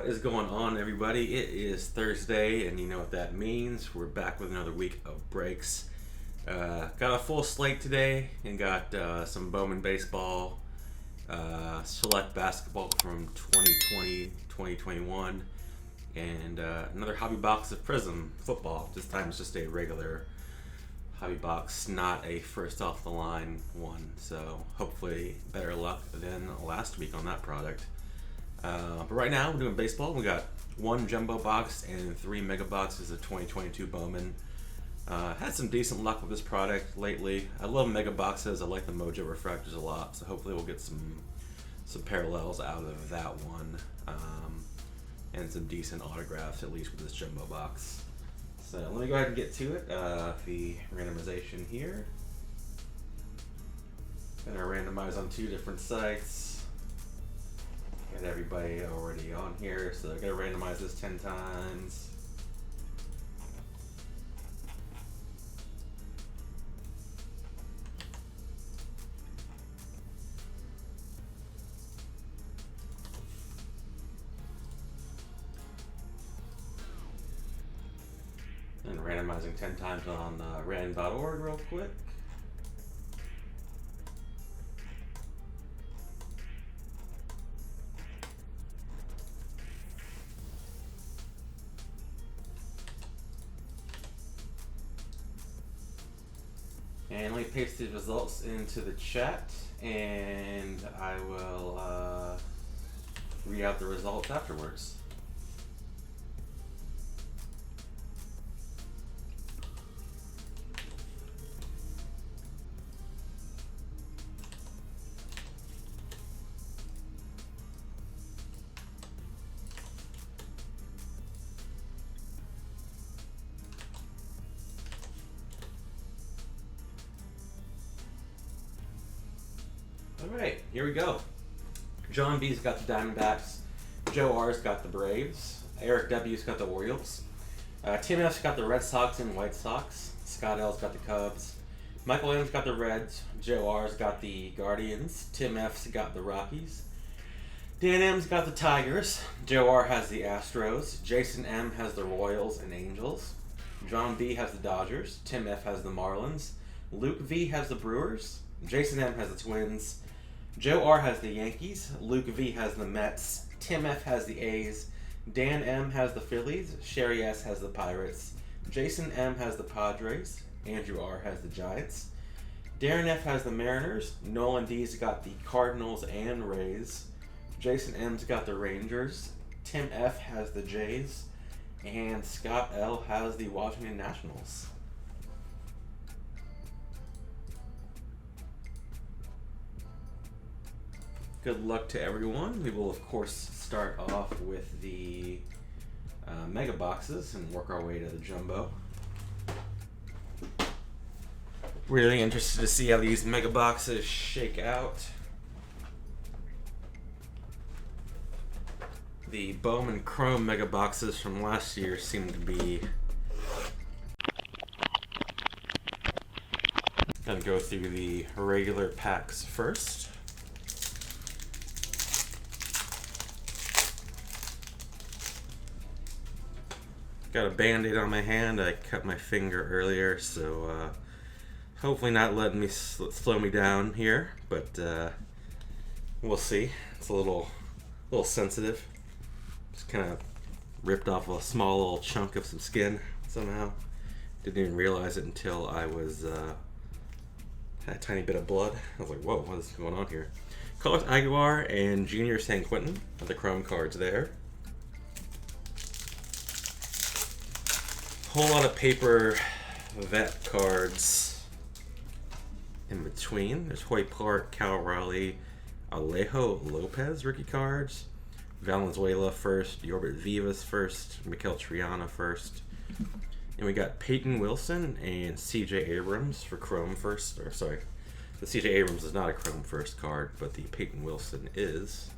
What is going on, everybody? It is Thursday, and you know what that means. We're back with another week of breaks. Got a full slate today, and got some Bowman baseball, select basketball from 2020, 2021, and another hobby box of Prism football. This time it's just a regular hobby box, not a first off the line one. So hopefully better luck than last week on that product. But right now we're doing baseball. We got one jumbo box and 3 mega boxes of 2022 Bowman. Had some decent luck with this product lately. I love mega boxes. I like the Mojo refractors a lot, so hopefully we'll get some parallels out of that one, and some decent autographs at least with this jumbo box. So let me go ahead and get to it. The randomization here. Gonna randomize on 2 different sites. Got everybody already on here, so I'm gonna randomize this 10 times. And randomizing 10 times on random.org real quick. And let me paste these results into the chat, and I will read out the results afterwards. Alright, here we go. John B's got the Diamondbacks. Joe R's got the Braves. Eric W's got the Orioles. Tim F's got the Red Sox and White Sox. Scott L's got the Cubs. Michael M's got the Reds. Joe R's got the Guardians. Tim F's got the Rockies. Dan M's got the Tigers. Joe R has the Astros. Jason M has the Royals and Angels. John B has the Dodgers. Tim F has the Marlins. Luke V has the Brewers. Jason M has the Twins. Joe R has the Yankees. Luke V has the Mets. Tim F has the A's. Dan M has the Phillies. Sherry S has the Pirates. Jason M has the Padres. Andrew R has the Giants. Darren F has the Mariners. Nolan D's got the Cardinals and Rays. Jason M's got the Rangers. Tim F has the Jays. And Scott L has the Washington Nationals. Good luck to everyone. We will, of course, start off with the mega boxes and work our way to the jumbo. Really interested to see how these mega boxes shake out. The Bowman Chrome mega boxes from last year seem to be... Gonna go through the regular packs first. Got a band-aid on my hand. I cut my finger earlier, so hopefully not letting me slow me down here, but we'll see. It's a little sensitive. Just kind of ripped off a small little chunk of some skin somehow. Didn't even realize it until I was had a tiny bit of blood. I was like, whoa, what is going on here? Carlos Aguilar and Junior San Quentin with the chrome cards there. Whole lot of paper vet cards in between. There's Hoy Park, Cal Raleigh, Alejo Lopez rookie cards, Valenzuela first, Yorbit Vivas first, Mikel Triana first, and we got Peyton Wilson and C.J. Abrams for Chrome first. Or sorry, the C.J. Abrams is not a Chrome first card, but the Peyton Wilson is.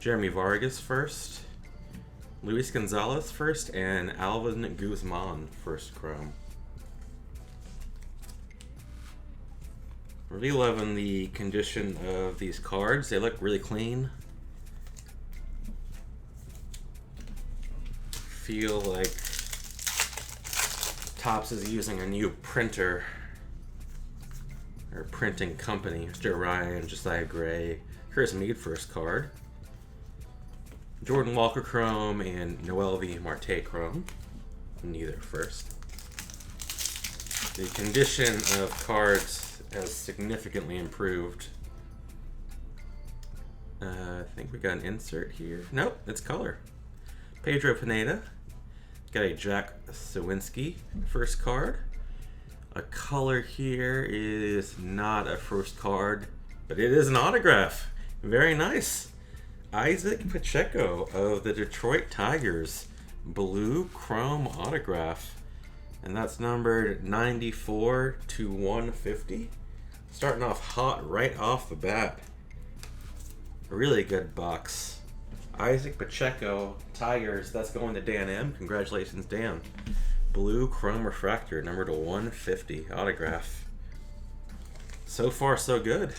Jeremy Vargas first, Luis Gonzalez first, and Alvin Guzman first chrome. Really loving the condition of these cards. They look really clean. Feel like Topps is using a new printer or printing company. Joe Ryan, Josiah Gray, Chris Meade first card. Jordan Walker chrome and Noel V. Marte chrome. Neither first. The condition of cards has significantly improved. I think we got an insert here. Nope, it's color. Pedro Pineda. Got a Jack Sawinski first card. A color here is not a first card, but it is an autograph. Very nice. Isaac Pacheco of the Detroit Tigers. Blue chrome autograph. And that's numbered 94 to 150. Starting off hot right off the bat. A really good box. Isaac Pacheco, Tigers. That's going to Dan M. Congratulations, Dan. Blue chrome refractor, number to 150. Autograph. So far, so good.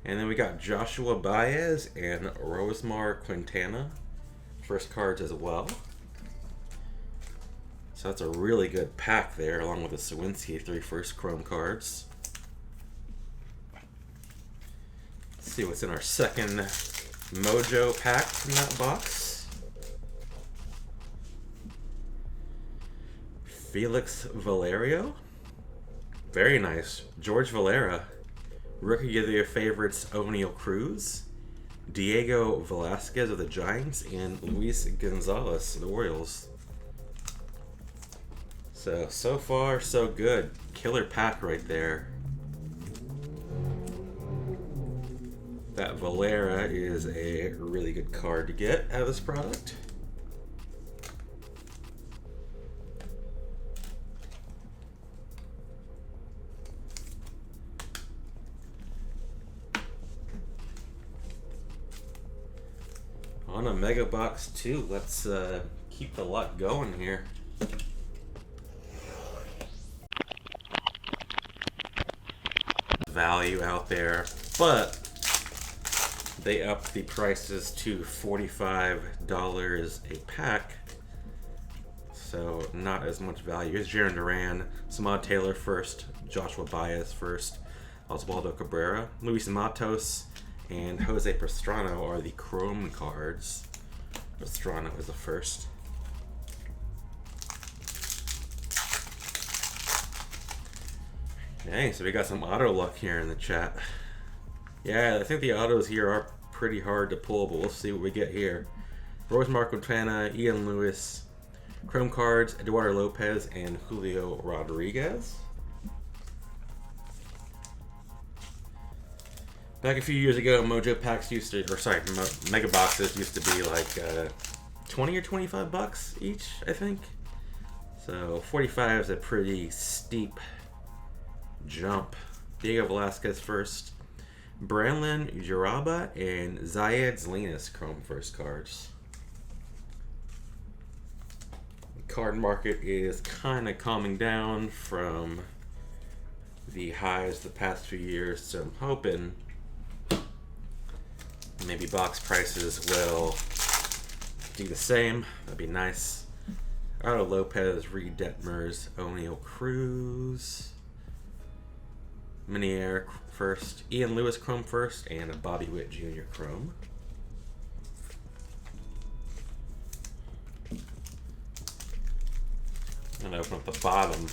And then we got Joshua Baez and Rosemar Quintana. First cards as well. So that's a really good pack there, along with the Sawinski 3 first chrome cards. Let's see what's in our second Mojo pack from that box. Felix Valerio. Very nice. George Valera. Rookie of the year favorites, O'Neal Cruz. Diego Velasquez of the Giants, and Luis Gonzalez of the Orioles. So far, so good. Killer pack right there. That Valera is a really good card to get out of this product. On a Mega Box 2, let's keep the luck going here. Value out there, but they upped the prices to $45 a pack, so not as much value. Here's Jaron Duran, Samad Taylor first, Joshua Baez first, Oswaldo Cabrera, Luis Matos, and Jose Pastrana are the chrome cards. Pastrana was the first. Dang, so we got some auto luck here in the chat. Yeah, I think the autos here are pretty hard to pull, but we'll see what we get here. Rosemar Quintana, Ian Lewis, chrome cards, Eduardo Lopez, and Julio Rodriguez. Back a few years ago, Mojo packs used to, Mega Boxes used to be like 20 or 25 bucks each, I think. So 45 is a pretty steep jump. Diego Velasquez first. Branlin Jaraba and Zayed Zalinas chrome first cards. The card market is kind of calming down from the highs the past few years, so I'm hoping maybe box prices will do the same. That'd be nice. Otto Lopez, Reed Detmers, O'Neal Cruz, Minier first, Ian Lewis chrome first, and a Bobby Witt Jr. chrome. I'm gonna open up the bottom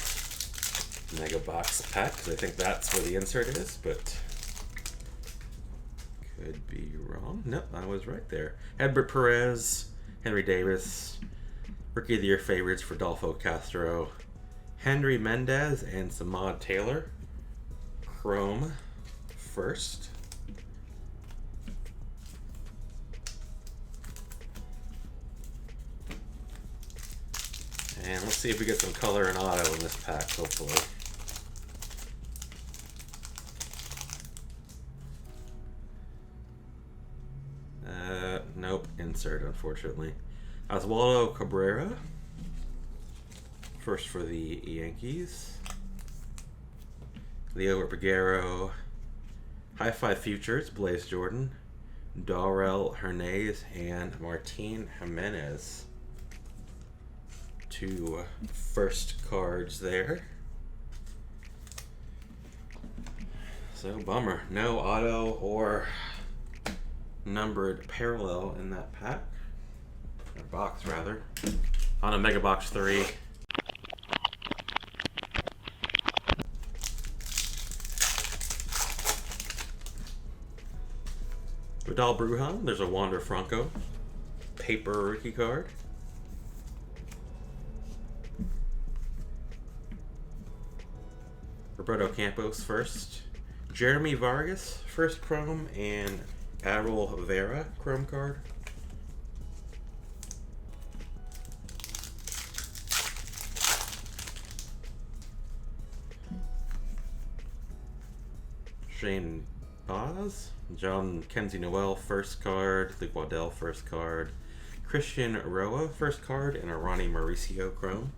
Mega Box pack because I think that's where the insert is, but could be wrong. Nope, I was right there. Edbert Perez, Henry Davis, Rookie of the Year favorites for Rodolfo Castro, Henry Mendez, and Samad Taylor. Chrome first. And let's see if we get some color and auto in this pack, hopefully. Nope, insert, unfortunately. Oswaldo Cabrera, first for the Yankees. Leo Ruggiero, High Five Futures, Blaze Jordan, Darrell Hernandez, and Martin Jimenez. 2 first cards there. So bummer, no auto or numbered parallel in that pack, or box rather, on a Mega Box 3. Vidal Brujan, there's a Wander Franco paper rookie card. Roberto Campos first. Jeremy Vargas first chrome, and Errol Vera chrome card. Shane Baz, John Kenzie Noel first card, Luke Waddell first card, Christian Roa first card, and a Ronnie Mauricio chrome.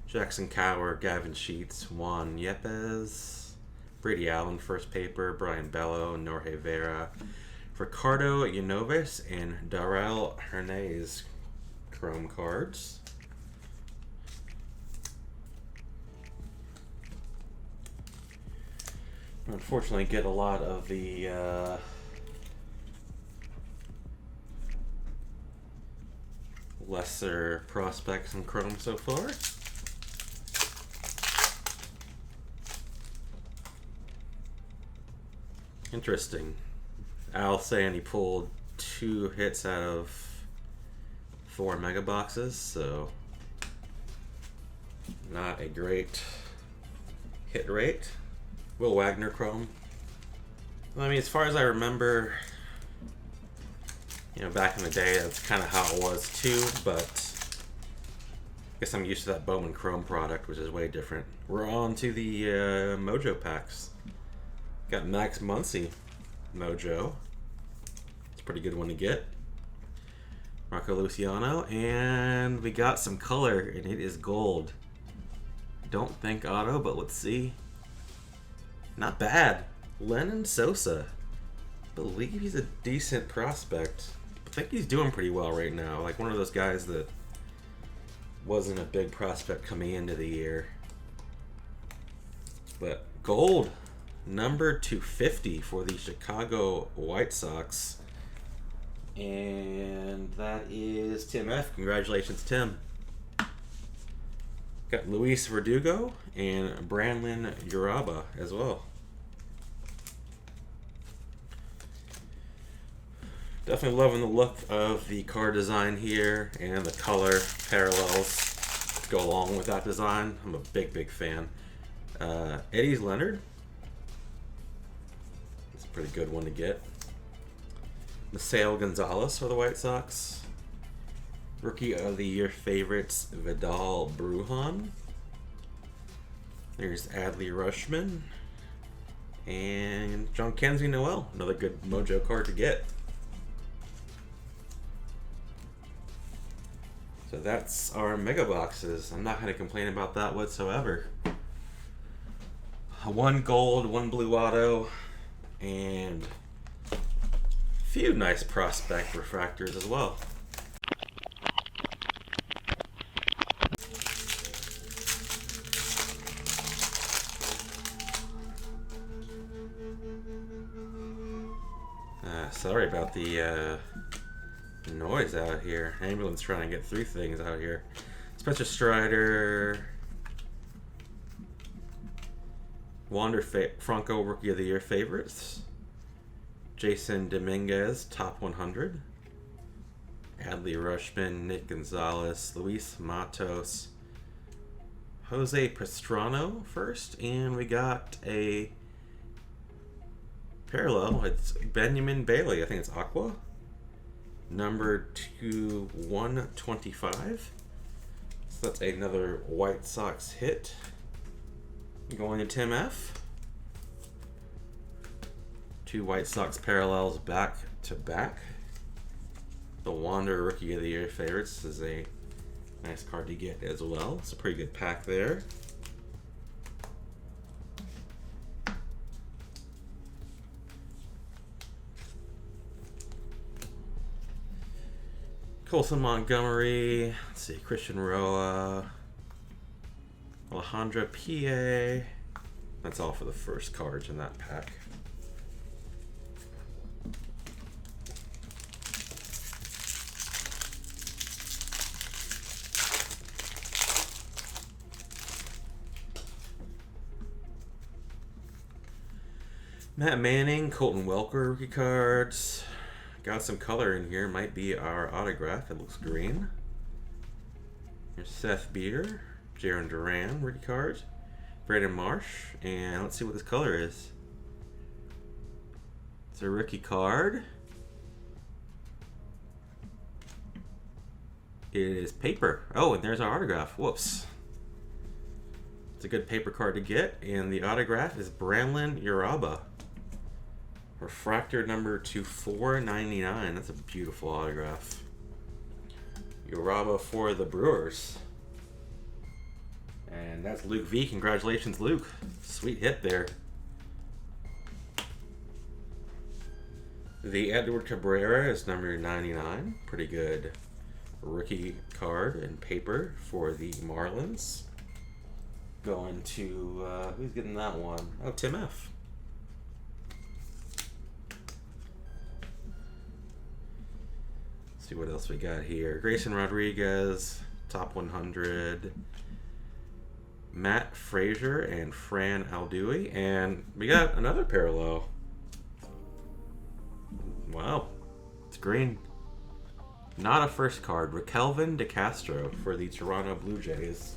Jackson Cower, Gavin Sheets, Juan Yepes, Brady Allen first paper, Brian Bello, Norge Vera, Ricardo Llanovez, and Darrell Hernandez chrome cards. Unfortunately, get a lot of the lesser prospects in chrome so far. Interesting. Al saying he pulled 2 hits out of 4 mega boxes, so not a great hit rate. Will Wagner chrome. Well, I mean, as far as I remember, you know, back in the day, that's kind of how it was too, but I guess I'm used to that Bowman chrome product, which is way different. We're on to the Mojo packs. Got Max Muncy Mojo. It's a pretty good one to get. Marco Luciano, and we got some color, and it is gold. Don't think auto, but let's see. Not bad. Lennon Sosa. I believe he's a decent prospect. I think he's doing pretty well right now. Like one of those guys that wasn't a big prospect coming into the year. But gold. Number 250 for the Chicago White Sox. And that is Tim F. Congratulations, Tim. Got Luis Verdugo and Brandon Uraba as well. Definitely loving the look of the card design here, and the color parallels go along with that design. I'm a big fan. Eddie Leonard. It's a pretty good one to get. Maseo Gonzalez for the White Sox. Rookie of the Year favorites, Vidal Brujan. There's Adley Rutschman. And John Kenzie Noel. Another good Mojo card to get. So that's our mega boxes. I'm not going to complain about that whatsoever. 1 gold, 1 blue auto, and a few nice prospect refractors as well. Sorry about the noise out here. Ambulance trying to get through things out here. Spencer Strider. Wander Franco Rookie of the Year favorites. Jason Dominguez Top 100. Adley Rutschman, Nick Gonzalez, Luis Matos, Jose Pastrano first, and we got a parallel. It's Benjamin Bailey. I think it's Aqua. Number 2/125. So that's another White Sox hit. Going to Tim F. 2 White Sox parallels back to back. The Wander Rookie of the Year favorites is a nice card to get as well. It's a pretty good pack there. Colson Montgomery, let's see, Christian Roa, Alejandra P.A. That's all for the first cards in that pack. Matt Manning, Colton Welker rookie cards. Got some color in here. Might be our autograph. It looks green. Here's Seth Beer, Jaron Duran rookie card. Brandon Marsh, and let's see what this color is. It's a rookie card. It is paper. Oh, and there's our autograph. Whoops. It's a good paper card to get, and the autograph is Branlin Uraba. Refractor number 2499. That's a beautiful autograph. Uraba for the Brewers. And that's Luke V. Congratulations, Luke. Sweet hit there. The Edward Cabrera is number 99. Pretty good rookie card and paper for the Marlins. Going to, who's getting that one? Oh, Tim F. See what else we got here. Grayson Rodriguez, top 100. Matt Frazier and Fran Alduy. And we got another parallel. Wow. It's green. Not a first card. Raquelvin DeCastro for the Toronto Blue Jays.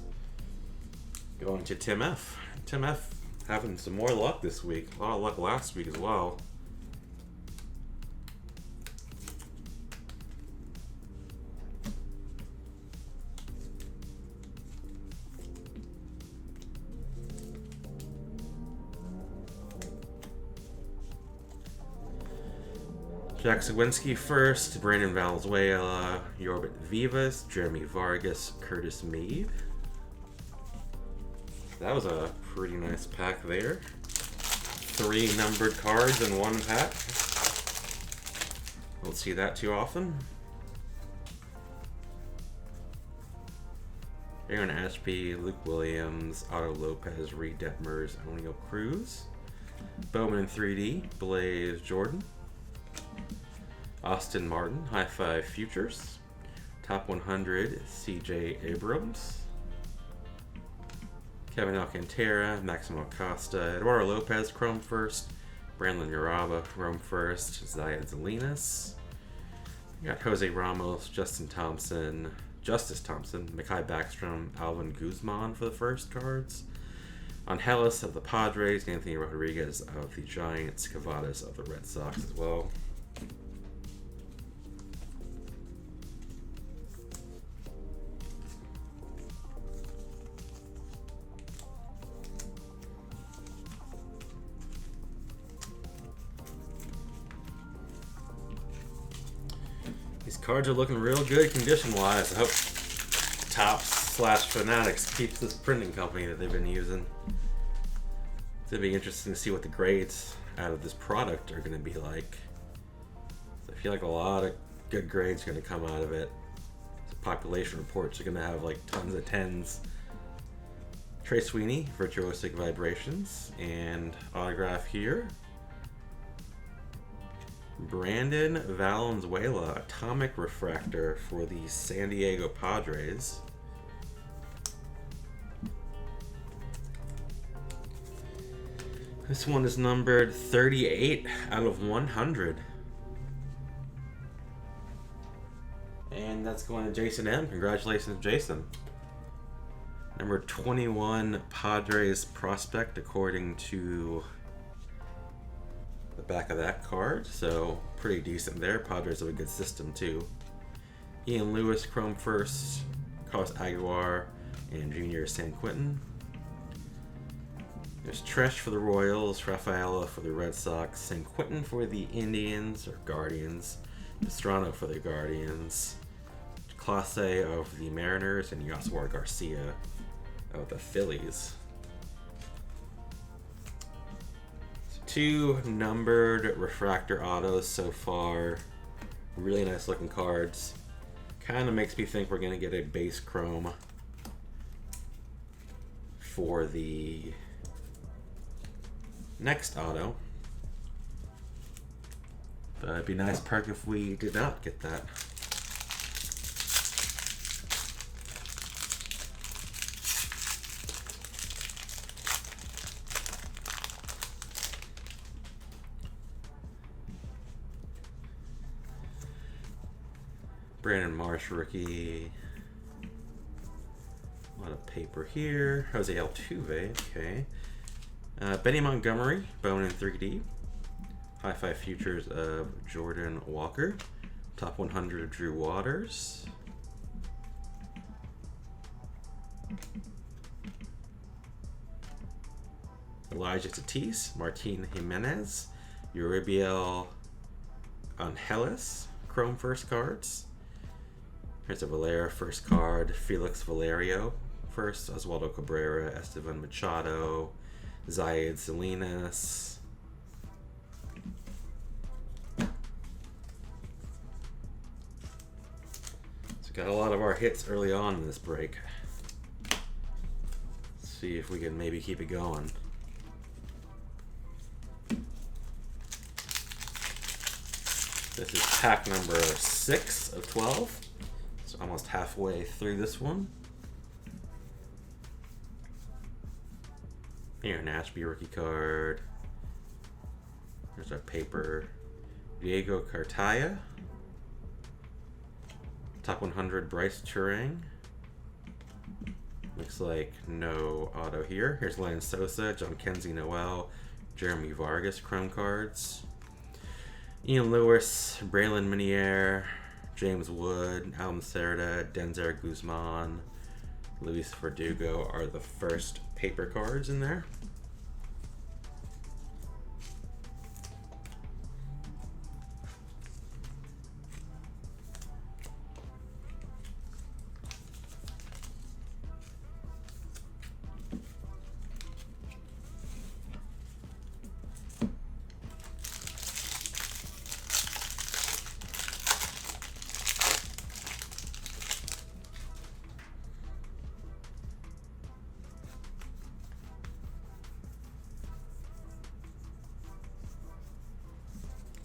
Going to Tim F. Tim F having some more luck this week. A lot of luck last week as well. Jack Sawinski first, Brandon Valenzuela, Yorbit Vivas, Jeremy Vargas, Curtis Meade. That was a pretty nice pack there. 3 numbered cards in one pack. Don't see that too often. Aaron Ashby, Luke Williams, Otto Lopez, Reed Detmers, O'Neill Cruz. Bowman 3D, Blaze Jordan. Austin Martin, High Five Futures. Top 100, CJ Abrams. Kevin Alcantara, Maximo Acosta, Eduardo Lopez, Chrome first. Brandon Uraba, Chrome first. Zayed Zalinas. We got Jose Ramos, Justice Thompson, Mekhi Backstrom, Alvin Guzman for the first cards. Angeles of the Padres, Anthony Rodriguez of the Giants, Cavadas of the Red Sox as well. These cards are looking real good condition-wise. I hope Topps/Fanatics keeps this printing company that they've been using. It's going to be interesting to see what the grades out of this product are going to be like. I feel like a lot of good grades are going to come out of it. The population reports are going to have like tons of 10s. Trey Sweeney, Virtuosic Vibrations, and autograph here. Brandon Valenzuela, Atomic Refractor for the San Diego Padres. This one is numbered 38 out of 100. And that's going to Jason M. Congratulations, Jason. Number 21 Padres prospect according to the back of that card, so pretty decent there. Padres have a good system too. Ian Lewis, Chrome first, Carlos Aguilar, and Junior San Quentin. There's Tresh for the Royals, Rafaela for the Red Sox, St. Quentin for the Indians or Guardians, Pastrana for the Guardians, Clase of the Mariners, and Yoswar Garcia of the Phillies. So 2 numbered refractor autos so far. Really nice looking cards. Kind of makes me think we're going to get a base chrome for the next auto. But it'd be nice perk if we did not get that. Brandon Marsh rookie. A lot of paper here. Jose Altuve, okay. Benny Montgomery, Bowman in 3D. High 5 futures of Jordan Walker. Top 100 of Drew Waters. Elijah Tatis, Martin Jimenez, Uribiel Angeles, Chrome first cards. Here's a Valera first card, Felix Valerio first, Oswaldo Cabrera, Esteban Machado, Zayed Salinas. So got a lot of our hits early on in this break. Let's see if we can maybe keep it going. This is pack number 6 of 12. So almost halfway through this one. Here, an Ashby rookie card. There's our paper. Diego Cartaya. Top 100 Bryce Turang. Looks like no auto here. Here's Len Sosa, John Kenzie Noel, Jeremy Vargas Chrome cards. Ian Lewis, Braylon Minier, James Wood, Alan Cerda, Denzer Guzman, Luis Verdugo are the first paper cards in there.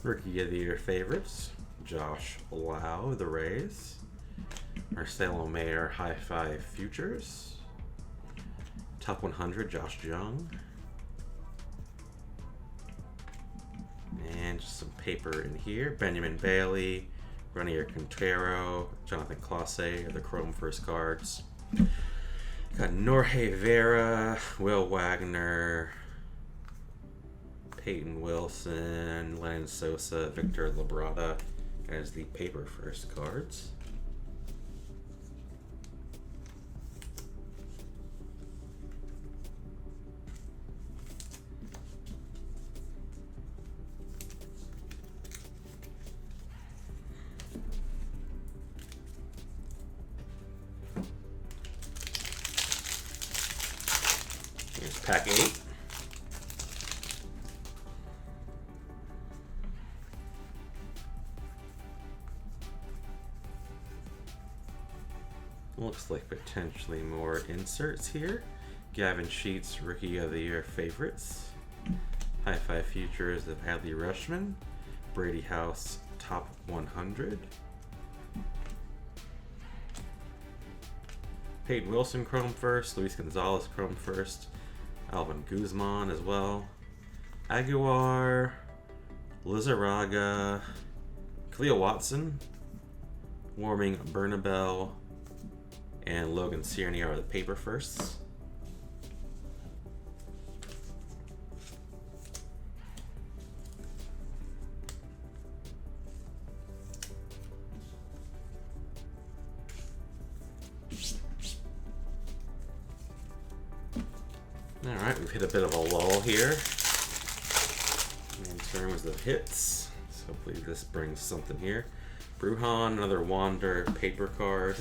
Rookie of the Year favorites, Josh Lau, the Rays. Marcelo Mayer, High 5 Futures. Top 100, Josh Jung. And just some paper in here. Benjamin Bailey, Renier Quintero, Jonathan Clase, the Chrome first cards. Got Norge Vera, Will Wagner, Peyton Wilson, Len Sosa, Victor Labrada as the paper first cards. Here's pack 8. Looks like potentially more inserts here. Gavin Sheets, Rookie of the Year favorites. High 5 futures of Adley Rutschman. Brady House, Top 100. Peyton Wilson, Chrome first. Luis Gonzalez, Chrome first. Alvin Guzman as well. Aguilar, Lizarraga, Khalil Watson, Warming Bernabel, and Logan Cierney are the paper firsts. Alright, we've hit a bit of a lull here in terms of hits. So hopefully this brings something here. Bruhan, another Wander paper card.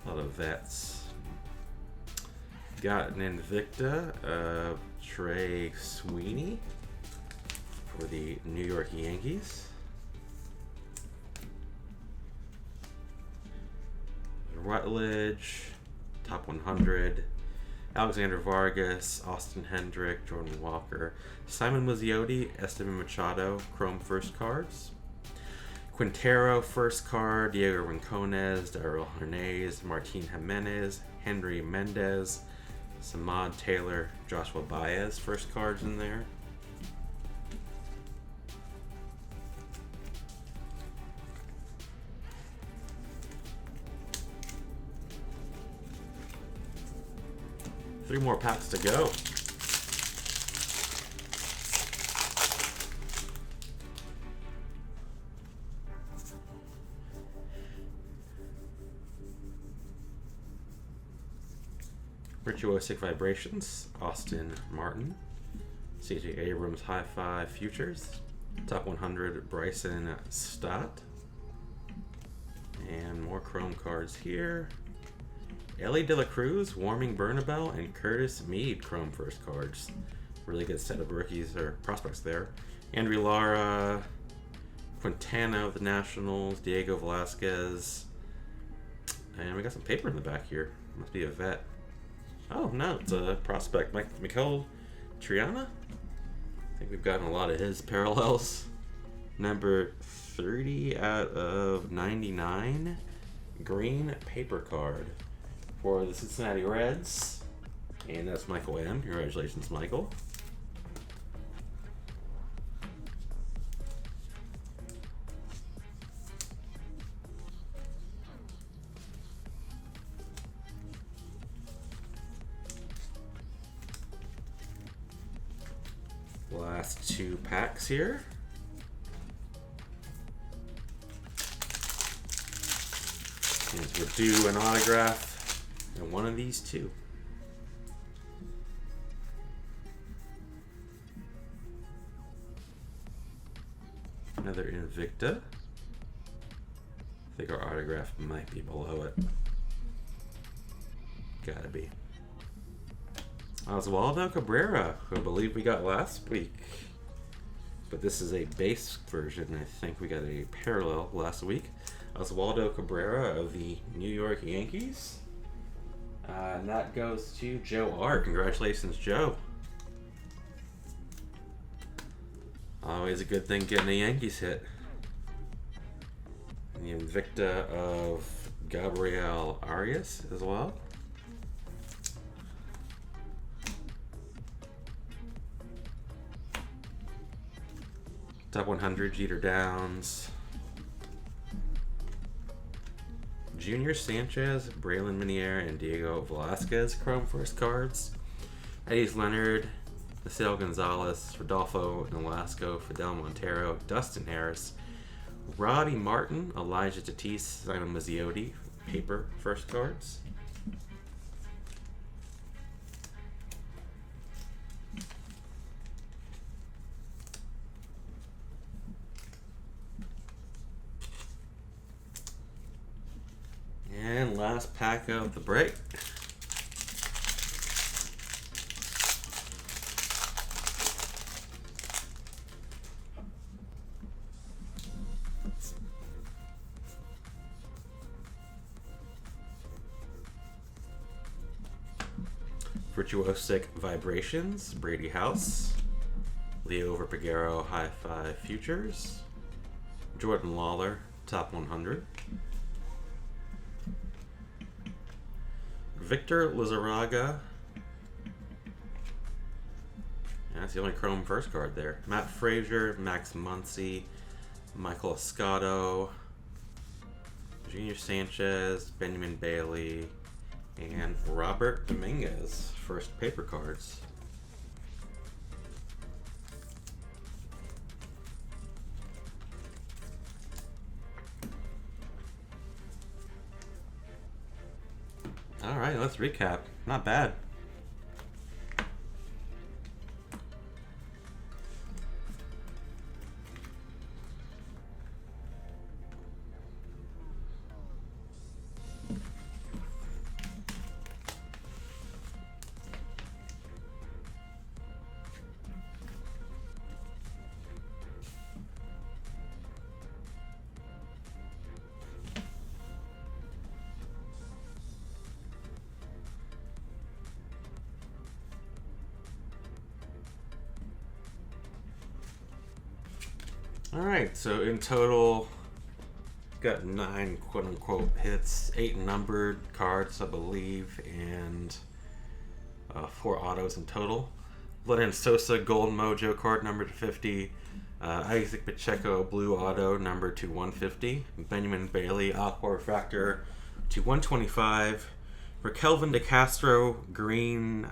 A lot of vets. Got an Invicta of Trey Sweeney for the New York Yankees. Rutledge, top 100. Alexander Vargas, Austin Hendrick, Jordan Walker, Simon Muzziotti, Esteban Machado, Chrome first cards. Quintero first card, Diego Rincones, Darrell Hernandez, Martin Jimenez, Henry Mendez, Samad Taylor, Joshua Baez first cards in there. Three more packs to go. Virtuosic Vibrations, Austin Martin, CJ Abrams High Five Futures, top 100 Bryson Stott, and more Chrome cards here. Ellie De La Cruz, Warming Bernabel, and Curtis Mead Chrome first cards. Really good set of rookies or prospects there. Andrew Lara, Quintana of the Nationals, Diego Velasquez, and we got some paper in the back here. Must be a vet. Oh no, it's a prospect, Mikel Triana. I think we've gotten a lot of his parallels. Number 30 out of 99, green paper card for the Cincinnati Reds, and that's Michael M. Congratulations, Michael. Last two packs here. And we're due an autograph and one of these two. Another Invicta. I think our autograph might be below it. Gotta be. Oswaldo Cabrera, who I believe we got last week. But this is a base version. I think we got a parallel last week. Oswaldo Cabrera of the New York Yankees. And that goes to Joe R. Congratulations, Joe. Always a good thing getting a Yankees hit. And the Invicta of Gabriel Arias as well. Top 100, Jeter Downs. Junior Sanchez, Braylon Minier, and Diego Velasquez Chrome first cards. Eddie Leonard, Naciel Gonzalez, Rodolfo Nolasco, Fidel Montero, Dustin Harris, Robbie Martin, Elijah Tatis, Simon Muzziotti, paper first cards. And last pack of the break. Virtuosic Vibrations, Brady House, Leo Verpagero High Five Futures, Jordan Lawler, top 100. Victor Lizarraga. That's the only Chrome first card there. Matt Frazier, Max Muncy, Michael Escato, Junior Sanchez, Benjamin Bailey, and Robert Dominguez, first paper cards. Alright, let's recap. Not bad. Alright, so in total, got 9 quote-unquote hits, 8 numbered cards, I believe, and 4 autos in total. Lennon Sosa Gold Mojo card number to 50. Isaac Pacheco Blue Auto number to 150. Benjamin Bailey Aqua Refractor to 125. Raquelvin De Castro Green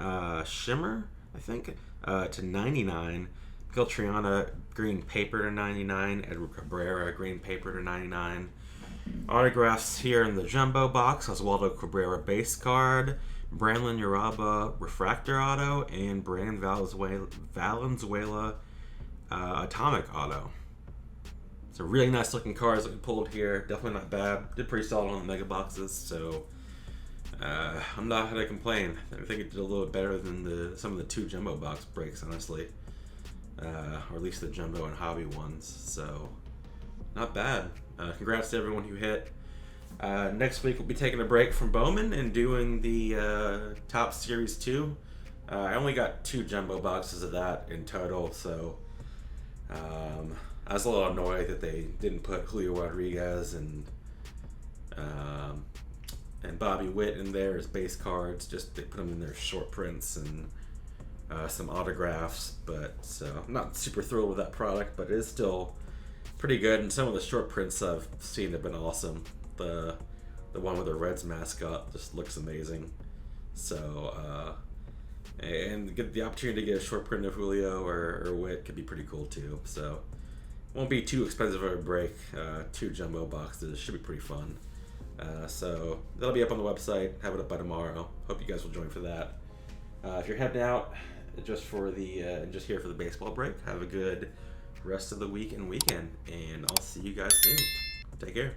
Shimmer, I think, to 99. Miguel Triana Green Paper to 99. Edward Cabrera Green Paper to 99. Autographs here in the Jumbo box: Oswaldo Cabrera base card, Brandon Uraba Refractor Auto, and Brandon Valenzuela Atomic Auto. It's a really nice looking cards that we pulled here. Definitely not bad. Did pretty solid on the mega boxes, so I'm not gonna complain. I think it did a little bit better than some of the 2 Jumbo box breaks, honestly. Or at least the Jumbo and Hobby ones. So, not bad. Congrats to everyone who hit. Next week we'll be taking a break from Bowman and doing the Top Series 2. I only got 2 Jumbo boxes of that in total, so I was a little annoyed that they didn't put Julio Rodriguez and Bobby Witt in there as base cards. Just they put them in their short prints and some autographs, but so I'm not super thrilled with that product, but it is still pretty good, and some of the short prints I've seen have been awesome. The one with the Reds mascot just looks amazing. So and get the opportunity to get a short print of Julio or Witt could be pretty cool too. So won't be too expensive of a break. 2 Jumbo boxes should be pretty fun. So that'll be up on the website. Have it up by tomorrow. Hope you guys will join for that. If you're heading out just for just here for the baseball break, have a good rest of the week and weekend, and I'll see you guys soon. Take care.